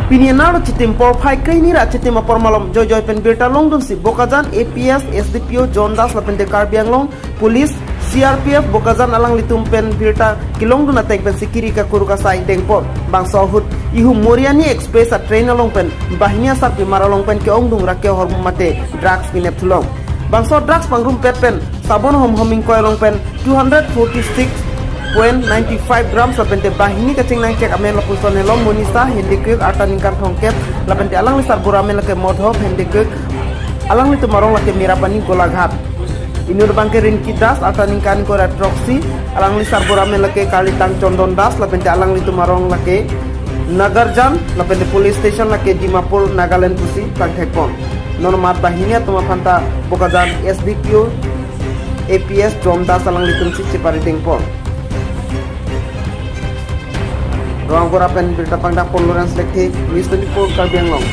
Pinianaro chitim por phai kaini ra chitim apor malom joy pen birta longdun si Bokajan APS SDPO John Das lapen de Karbiang long police CRPF Bokajan alang litum pen birta kilongdun atek pen sikiri ka kuruka sai dengpor bang sohut ihu Moriani Express a train along pen bahnia sat maralong pen ke ongdung rakke hormum mate drugs pinep tulong bang so drugs pangrum pet pen sabon homing ko along pen 246.95 grams lapente bahini kacing nang cek amen lapuson helom monisa hendikek arta ningkar thongket lapente alang lisar buramen lake modhop hendikek alang litu marong lake mirapani golaghat inur bangke rinki das arta ningkan ko retroxy alang lisar buramen lake kalitang condon das lapente alang litu marong lake nagarjan lapente police station lake Dimapur Nagaland pusi pangthekpon normat bahinia tuma phanta Bokajan SDPO APS John Das alang litum si cipari tengpon Ruang Korapen berita pangdak Lawrence Lekhe, News 24 Karbiang Long.